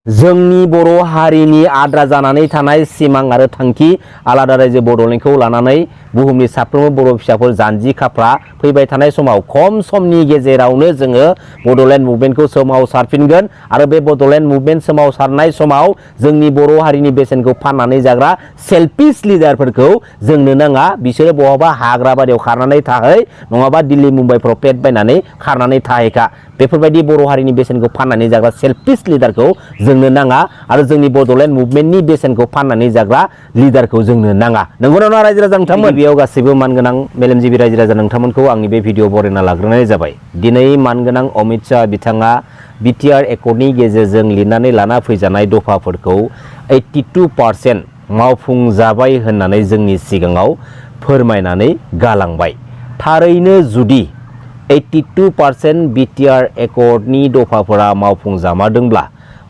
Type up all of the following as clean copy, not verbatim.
जोंनि बर' हारिनि आद्रा जानानै थानाय सिमां आरो थांखि आलादा रायजो बड'लेण्डखौ लानानै बुहुमनि साफ्रोमबो बर' फिसाफोर जानजि खाफ्रा फैबाय थानाय समाव खम समनि गेजेरावनो जोङो बड'लेण्ड मुभमेन्टखौ सोमावसारफिनगोन आरो बे बड'लेण्ड मुभमेन्ट सोमावसारनाय समाव जोंनि बर' हारिनि बेसेनखौ फाननानै जाग्रा सेल्फिश लिडारफोरखौ जोंनो नाङा। बिसोरो बहाबा हाग्रा बारियाव खारनानै थाहै नङाबा दिल्ली मुम्बाइफ्राव पेट बायनानै खारनानै थाहैखा। बेफोरबायदि बर' हारिनि बेसेनखौ फाननानै जाग्रा सेल्फिश लिडारखौ जोंनो नाङा आरो जोंनि बड'लेण्ड मुभमेन्टनि बेसेनखौ फाननानै जाग्रा लिडारखौ जोंनो नाङा। नंगौना नङा रायजो राजा नोंथांमोन? बेयाव गासैबो मानगोनां मेलेमजिबि रायजो राजा नोंथांमोनखौ आंनि बे भिडिअ बरायना लाग्रोनाय जाबाय। दिनै मानगोनां अमित शाह बिथाङा बिटिआर एकर्डनि गेजेरजों लिरनानै लाना फैजानाय दफाफोरखौ 82% मावफुंजाबाय होननानै जोंनि सिगाङाव फोरमायनानै गालांबाय। थारैनो जुदि 82% बिटिआर एकर्डनि दफाफोरा मावफुंजामारदोंब्ला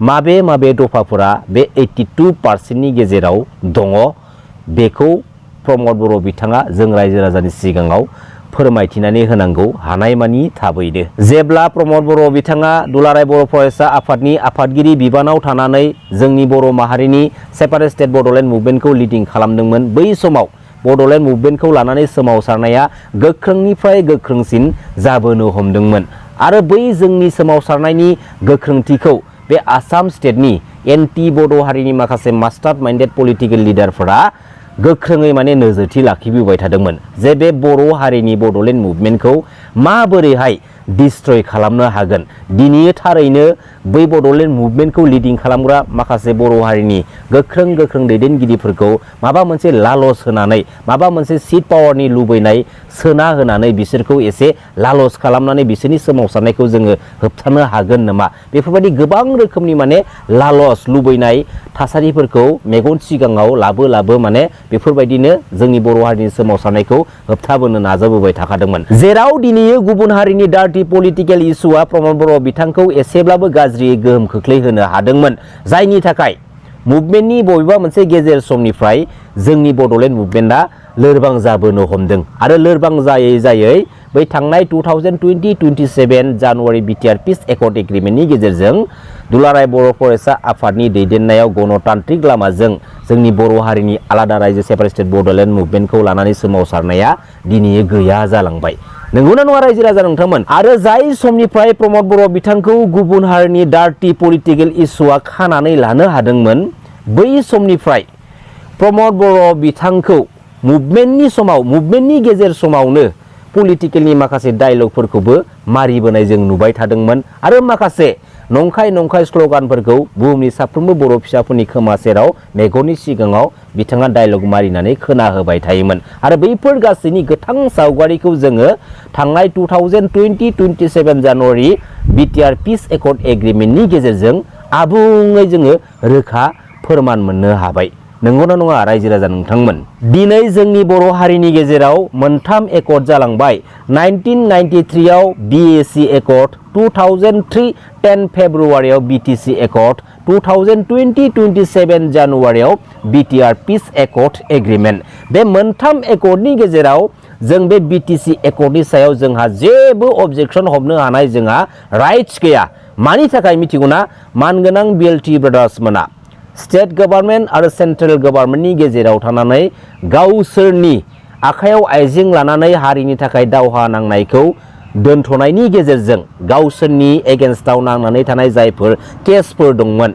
माबे माबे दफाफोरा बे 82%नि गेजेराव दङ बेखौ प्रमद बर' बिथाङा जों रायजो राजानि सिगाङाव फोरमायथिनानै होनांगौ हानायमानि थाबैनो। जेब्ला प्रमद बर' बिथाङा दुलाराय बर' फरायसा आफादनि आफादगिरि बिबानाव थानानै जोंनि बर' माहारिनि सेपारेट स्टेट बड'लेण्ड मुभमेन्टखौ लिडिं खालामदोंमोन, बै समाव बड'लेण्ड मुभमेन्टखौ लानानै सोमावसारनाया गोख्रोंनिफ्राय गोख्रोंसिन जाबोनो हमदोंमोन आरो बै जोंनि सोमावसारनायनि गोख्रोंथिखौ बे आसाम स्टेटनि एन्टि बड' हारिनि माखासे मास्टार माइन्डेड पलिटिकेल लिडारफोरा गोख्रोङै नोजोरथि लाखिबोबाय थादोंमोन जे बे बर' हारिनि बड'लेण्ड मुभमेन्टखौ माबोरैहाय डिस्ट्रय खालामनो हागोन। दिनै थारैनो बै बड'लेण्ड मुभमेन्टखौ लिडिं खालामग्रा माखासे बर' हारिनि गोख्रों गोख्रों दैदेनगिरिफोरखौ माबा मोनसे लालस होनानै माबा मोनसे सिट पावारनि लुबैनाय सोना होनानै बिसोरखौ एसे लालस खालामनानै बिसोरनि सोमावसारनायखौ जोङो होबथानो हागोन नामा, बेफोरबायदि गोबां रोखोमनि लालस लुबैनाय थासारिफोरखौ मेगन सिगाङाव लाबो बेफोरबायदिनो जोंनि बर' हारिनि सोमावसारनायखौ होबथाबोनो नाजाबोबाय थाखादोंमोन। जेराव दिनै गुबुन हारिनि डार्टि पलिटिकेल इस्युआ प्रमद बर' बिथांखौ एसेब्लाबो गाज्रि गोहोम खोख्लैहोनो हादोंमोन, जायनि थाखाय मुभमेन्टनि बबेबा मोनसे गेजेर समनिफ्राय जोंनि बड'लेण्ड मुभमेन्टआ लोरबां जाबोनो हमदों आरो लोरबां जायै जायै बै थांनाय 2020-27 जानुवारि बिटिआर पिस एकर्ड एग्रिमेन्टनि गेजेरजों दुलाराय बर' फरायसा आफादनि दैदेननायाव गणतान्त्रिक लामाजों जोंनि बर' हारिनि आलादा रायजो सेपारेट स्टेट बड'लेण्ड मुभमेन्टखौ लानानै सोमावसारनाया दिनै गैया जालांबाय। नंगौना नङा रायजो राजा नोंथांमोन? आरो जाय समनिफ्राय प्रमद बर' बिथांखौ गुबुन हारिनि डार्टि पलिटिकेल इस्युआ खानानै लानो हादोंमोन, बै समनिफ्राय प्रमद बर' बिथांखौ मुभमेन्टनि गेजेर समावनो पलिटिकेलनि माखासे डायलगफोरखौबो मारिबोनाय जों नुबाय थादोंमोन आरो माखासे नंखाय स्ल'गानफोरखौ बुहुमनि साफ्रोमबो बर' फिसाफोरनि खोमा सेराव मेगननि सिगाङाव बिथाङा डायलग मारिनानै खोनाहोबाय थायोमोन आरो बैफोर गासैनि गोथां सावगारिखौ जोङो थांनाय 2020-27 जानुवारि बिटिआर पिस एकर्ड एग्रिमेन्टनि गेजेरजों आबुङै जोङो रोखा फोरमान मोननो हाबाय। नंगौना नङा रायजो राजा नोंथांमोन? दिनै जोंनि बर' हारिनि गेजेराव मोनथाम एकर्ड जालांबाय। 1993 आव बिएसि एकर्ड, 2003 10 फेब्रुवारियाव बिटिसि एकर्ड, 2020-27 जानुवारियाव बिटिआर पिस एकर्ड एग्रिमेन्ट। बे मोनथाम एकर्डनि गेजेराव जों बे बिटिसि एकर्डनि सायाव जोंहा जेबो अबजेक्सन हमनो हानाय जोंहा राइट्स गैया। मानि थाखाय मिथिगौना? मानगोनां बिएलटि ब्रादार्स मोना स्टेट गभर्नमेन्ट आरो सेन्ट्रेल गभर्नमेन्टनि गेजेराव थानानै गावसोरनि आखायाव आइजें लानानै हारिनि थाखाय दावहा नांनायखौ दोनथ'नायनि गेजेरजों गावसोरनि एगेन्स्टआव नांनानै थानाय जायफोर केसफोर दंमोन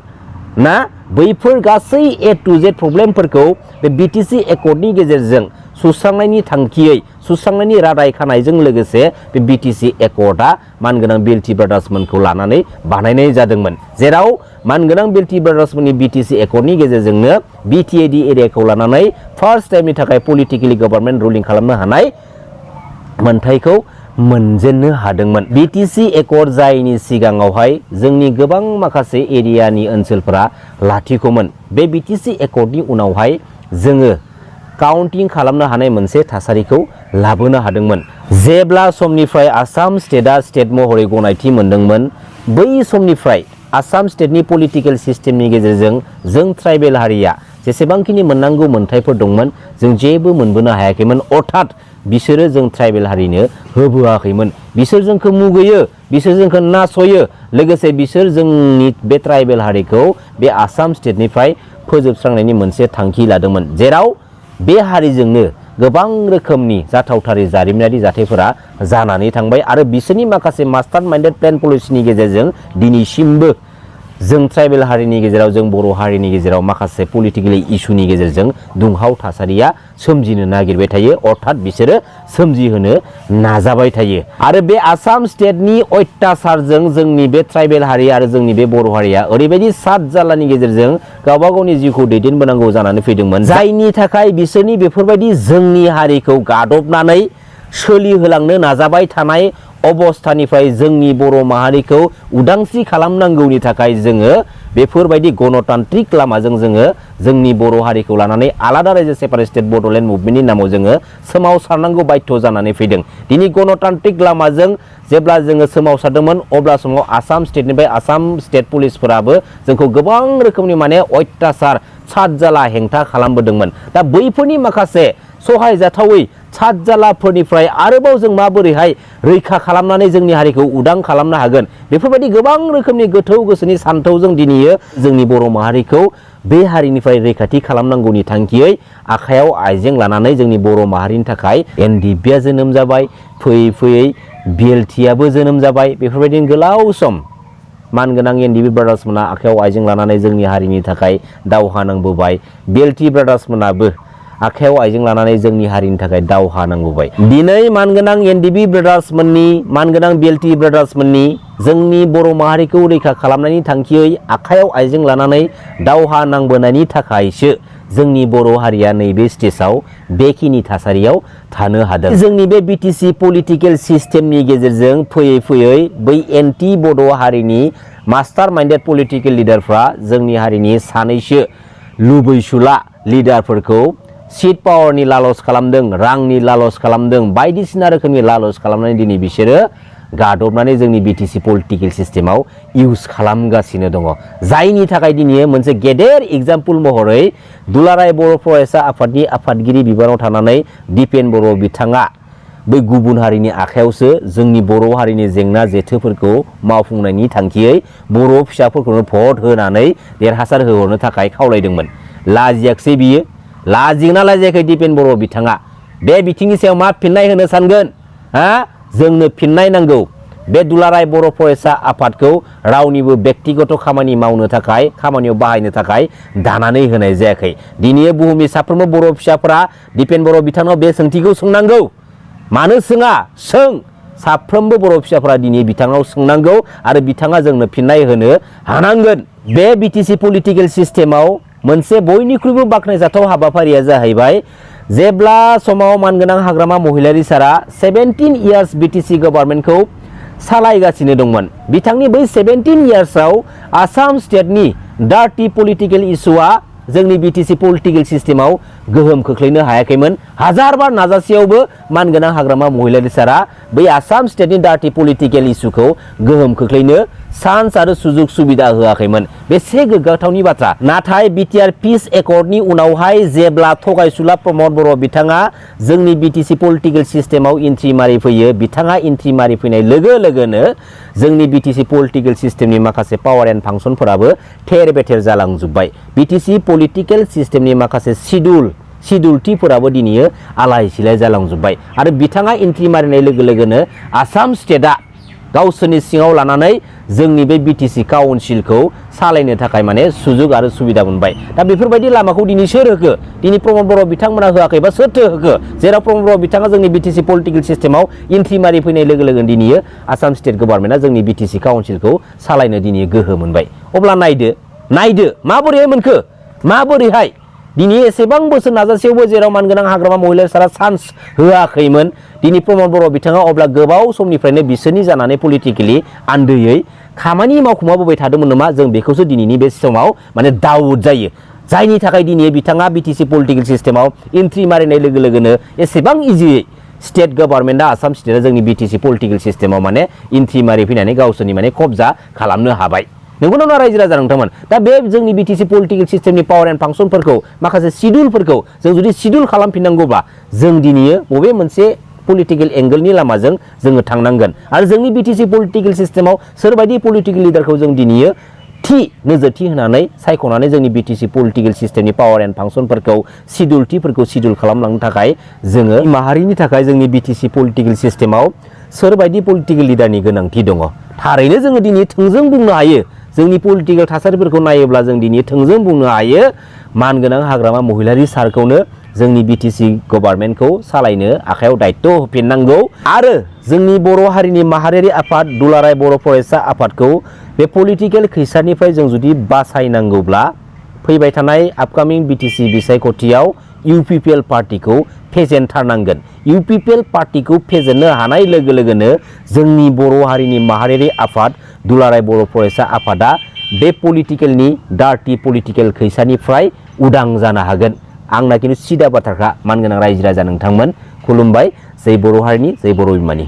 ना, बैफोर गासै ए टु जेड प्रब्लेमफोरखौ बे बिटिसि एकर्डनि गेजेरजों सुस्रांनायनि थांखियै सुस्रांनायनि रादाय खानायजों लोगोसे बे बिटिसि एकर्डआ मानगोनां बिएलटि ब्रादार्समोनखौ लानानै बानायनाय जादोंमोन, जेराव मानगोनां बिएलटि ब्रादार्समोननि बिटिसि एकर्डनि गेजेरजोंनो बिटिएडि एरियाखौ लानानै फार्स्ट टाइमनि थाखाय पलिटिकेलि गभर्नमेन्ट रुलिं खालामनो हानाय मोन्थायखौ मोनजेननो हादोंमन। बिटिसि एकर्ड जायनि सिगाङावहाय जोंनि गोबां माखासे एरियानि ओनसोलफोरा लाथिख'मोन, बे बिटिसि एकर्डनि उनावहाय जोङो काउन्टिं खालामनो हानाय मोनसे थासारिखौ लाबोनो हादोंमोन। जेब्ला समनिफ्राय आसाम स्टेटआ स्टेट महरै गनायथि मोनदोंमोन, बै समनिफ्राय आसाम स्टेटनि पलिटिकेल सिस्टेमनि गेजेरजों जों ट्राइबेल हारिया जेसेबांखिनि मोननांगौ मोन्थायफोर दंमोन जों जेबो मोनबोनो हायाखैमोन, अर्थात बिसोरो जों ट्राइबेल हारिनो होबोआखैमोन। बिसोर जोंखौ मुगैयो, बिसोर जोंखौ नासयो, लोगोसे बिसोर जोंनि बे ट्राइबेल हारिखौ बे आसाम स्टेटनिफ्राय फोजोबस्रांनायनि मोनसे थांखि लादोंमोन, जेराव बे हारिजोंनो गोबां रोखोमनि जाथावथारै जारिमिनारि जाथायफोरा जानानै थांबाय आरो बिसोरनि माखासे मास्टार माइन्डेड प्लेन पलिसिनि गेजेरजों दिनैसिमबो जों ट्राइबेल हारिनि गेजेराव, जों बर' हारिनि गेजेराव माखासे पलिटिकेल इस्युनि गेजेरजों दुंहाव थासारिया सोमजिनो नागिरबाय थायो, अर्थात बिसोरो सोमजिहोनो नाजाबाय थायो। आरो बे आसाम स्टेटनि अत्याचारजों जोंनि बे ट्राइबेल हारि आरो जोंनि बे बर' हारिया ओरैबायदि सात जालानि गेजेरजों गावबा गावनि जिउखौ दैदेनबोनांगौ जानानै फैदोंमोन, जायनि थाखाय बिसोरनि बेफोरबायदि जोंनि हारिखौ गादबनानै सोलिहोलांनो नाजाबाय थानाय अबस्थानिफ्राय जोंनि बर' माहारिखौ उदांस्रि खालामनांगौनि थाखाय जोङो बेफोरबायदि गणतान्त्रिक लामाजों जोङो जोंनि बर' हारिखौ लानानै आलादा रायजो सेपारेट स्टेट बड'लेण्ड मुभमेन्टनि नामाव जोङो सोमावसारनांगौ बाध्य जानानै फैदों। दिनै गणतान्त्रिक लामाजों जेब्ला जोङो सोमावसारदोंमोन अब्ला समाव आसाम स्टेटनिफ्राय आसाम स्टेट पुलिसफोराबो जोंखौ गोबां रोखोमनि माने अत्याचार सातजाला हेंथा खालामबोदोंमोन। दा बैफोरनि माखासे सहाय जाथावै सातजालाफोरनिफ्राय आरोबाव जों माबोरैहाय रैखा खालामनानै जोंनि हारिखौ उदां खालामनो हागोन, बेफोरबायदि गोबां रोखोमनि गोथौ गोसोनि सान्थौजों दिनैयो जोंनि बर' माहारिखौ बे हारिनिफ्राय रैखाथि खालामनांगौनि थांखियै आखायाव आइजें लानानै जोंनि बर' माहारिनि थाखाय एनडिपिआ जोनोम जाबाय, फैयै फैयै बिएलटिआबो जोनोम जाबाय। बेफोरबायदिनो गोलाव सम मानगोनां एनडिपि ब्रादार्समोना आखायाव आइजें लानानै जोंनि हारिनि थाखाय दावहा नांबोबाय, बिएलटि ब्रादार्समोनाबो आखायाव आइजें लानानै जोंनि हारिनि थाखाय दावहा नांबोबाय। दिनै मानगोनां एनडिपि ब्रादार्समोननि, मानगोनां बिएलटि ब्रादार्समोननि जोंनि बर' माहारिखौ रैखा खालामनायनि थांखियै आखायाव आइजें लानानै दावहा नांबोनायनि थाखायसो जोंनि बर' हारिया नैबे स्टेजाव बेखिनि थासारियाव थानो हादों। जोंनि बे बिटिसि पलिटिकेल सिस्टेमनि गेजेरजों फैयै फैयै बै एन्टि बड' हारिनि मास्टार माइन्डेड पलिटिकेल लिडारफ्रा जोंनि हारिनि सानैसो लुबैसुला लिडारफोरखौ सिट पावारनि लालस खालामदों, रांनि लालस खालामदों, बायदिसिना रोखोमनि लालस खालामनानै दिनै बिसोरो गादबनानै जोंनि बिटिसि पलिटिकेल सिस्टेमाव इउज खालामगासिनो दङ, जायनि थाखाय दिनै मोनसे गेदेर एग्जाम्पल महरै दुलाराय बर' फरायसा आफादनि आफादगिरि बिबानाव थानानै दिपेन बर' बिथाङा बै गुबुन हारिनि आखायावसो जोंनि बर' हारिनि जेंना जेथोफोरखौ मावफुंनायनि थांखियै बर' फिसाफोरखौनो भट होनानै देरहासार होहरनो थाखाय खावलायदोंमोन। लाजियाखसै बियो? लाजिगोना लाजियाखै दिपेन बर' बिथाङा? बे बिथिंनि सायाव मा फिननाय होनो सानगोन? जोंनो फिननाय नांगौ। बे दुलाराय बर' फरायसा आफादखौ रावनिबो बेक्तिगत खामानि मावनो थाखाय, खामानियाव बाहायनो थाखाय दानानै होनाय जायाखै। दिनै बुहुमनि साफ्रोमबो बर' फिसाफोरा दिपेन बर' बिथांनाव बे सोंथिखौ सोंनांगौ। मानो सोङा? सों। साफ्रोमबो बर' फिसाफोरा दिनै बिथांनाव सोंनांगौ आरो बिथाङा जोंनो फिननाय होनो हानांगोन। बे बिटिसि पलिटिकेल सिस्टेमाव मोनसे बयनिख्रुइबो बाख्नायजाथाव हाबाफारिया जाहैबाय, जेब्ला समाव मानगोनां हाग्रामा महिलारि सारा 17 इयार्स बिटिसि गभर्नमेन्टखौ सालायगासिनो दंमोन, बिथांनि बै 17 इयार्सआव आसाम स्टेटनि डार्टि पलिटिकेल इस्युआ जोंनि बिटिसि पलिटिकेल सिस्टेमाव गोहोम खोख्लैनो हायाखैमोन। हाजार बार नाजासेयावबो मानगोनां हाग्रामा महिलारि सारा बै आसाम स्टेटनि डार्टि पलिटिकेल इस्युखौ गोहोम खोख्लैनो चान्स आरो सुजुग सुबिदा होआखैमोन। बेसे गोग्गाथावनि बाथ्रा। नाथाय बिटिआर पिस एकर्डनि उनावहाय जेब्ला थगायसुला प्रमद बर' बिथाङा जोंनि बिटिसि पलिटिकेल सिस्टेमाव एन्ट्रि मारि फैयो, बिथाङा एन्ट्रि मारि फैनाय लोगो लोगोनो जोंनि बिटिसि पलिटिकेल सिस्टेमनि माखासे पावार एन्ड फांसनफोराबो थेर बेथेर जालांजोब्बाय। बिटिसि पलिटिकेल सिस्टेमनि माखासे सिडुलथिफोराबो दिनै आलाय सिलाय जालांजोब्बाय आरो बिथाङा एन्ट्रि मारिनाय लोगो लोगोनो आसाम स्टेटआ गावसोरनि सिङाव लानानै जोंनि बे बिटिसि काउन्सिलखौ सालायनो थाखाय माने सुजुग आरो सुबिदा मोनबाय। दा बेफोरबायदि लामाखौ दिनै सोर होखो? दिनै प्रमद बर' बिथांमोना होआखैबा सोरथो होखो? जेराव प्रमद बर' बिथाङा जोंनि बिटिसि पलिटिकेल सिस्टेमाव एन्ट्रि मारि फैनाय लोगो लोगोनो दिनै आसाम स्टेट गभर्नमेन्टआ जोंनि बिटिसि काउन्सिलखौ सालायनो दिनै गोहो मोनबाय। अब्ला नायदो माबोरैहाय मोनखो? माबोरैहाय? दिनै एसेबां बोसोर नाजासेयावबो जेराव मानगोनां हाग्रामा महिलारि सारा चान्स होआखैमोन, दिनै प्रमद बर' बिथाङा अब्ला गोबाव समनिफ्रायनो बिसोरनि जानानै पलिटिकेलि आन्दोयै खामानि मावखुमाबोबाय थादोंमोन नामा? जों बेखौसो दिनैनि बे समाव माने दाउट जायो। जायनि थाखाय दिनै बिथाङा बिटिसि पलिटिकेल सिस्टेमाव एन्ट्रि मारिनाय लोगो लोगोनो एसेबां इजियै स्टेट गभर्नमेन्टआ, आसाम स्टेटआ जोंनि बिटिसि पलिटिकेल सिस्टेमाव माने एन्ट्रि मारि फैनानै गावसोरनि माने कब्जा खालामनो हाबाय। नंगौना रायजो राजा नोंथांमोन? दा बे जोंनि बिटिसि पलिटिकेल सिस्टेमनि पावार एन्ड फांसनफोरखौ, माखासे सिडुलफोरखौ जों जुदि सिडुल खालामफिननांगौब्ला जों दिनै बबे मोनसे पलिटिकेल एंगलनि लामाजों जोङो थांनांगोन आरो जोंनि बिटिसि पलिटिकेल सिस्टेमाव सोरबायदि पलिटिकेल लिडारखौ जों दिनैयो थि नोजोरथि होनानै सायख'नानै जोंनि बिटिसि पलिटिकेल सिस्टेमनि पावार एन्ड फांसनफोरखौ सिडिउलथिफोरखौ सिडिउल खालामलांनो थाखाय जोङो माहारिनि थाखाय जोंनि बिटिसि पलिटिकेल सिस्टेमाव सोरबायदि पलिटिकेल लिडारनि गोनांथि दङ थारैनो जोङो दिनै थोंजों बुंनो हायो जोंनि पलिटिकेल थासारिफोरखौ नायोब्ला जों दिनै थोंजों बुंनो हायो मानगोनां हाग्रामा महिलारि सारखौनो जोंनि बिटिसि गभर्नमेन्टखौ सालायनो आखायाव दायित्व होफिननांगौ आरो जोंनि बर' हारिनि माहारियारि आफाद दुलाराय बर' फरायसा आफादखौ बे पलिटिकेल खैसारनिफ्राय जों जुदि बासायनांगौब्ला फैबाय थानाय आपकामिं बिटिसि बिसायख'थियाव इउपिपिएल पार्टिखौ फेजेनथारनांगोन इउपिपिएल पार्टिखौ फेजेननो हानाय लोगो लोगोनो जोंनि बर' हारिनि माहारियारि आफाद दुलाराय बर' फरायसा आफादा बे पलिटिकेलनि डार्टि पलिटिकेल खैसारनिफ्राय उदां जानो हागोन आंना खिन्थु सिदा बाथ्राखा मानगोनां रायजो राजा नोंथांमोन खुलुमबाय जै बर' हारिनि जै बर' बिमानि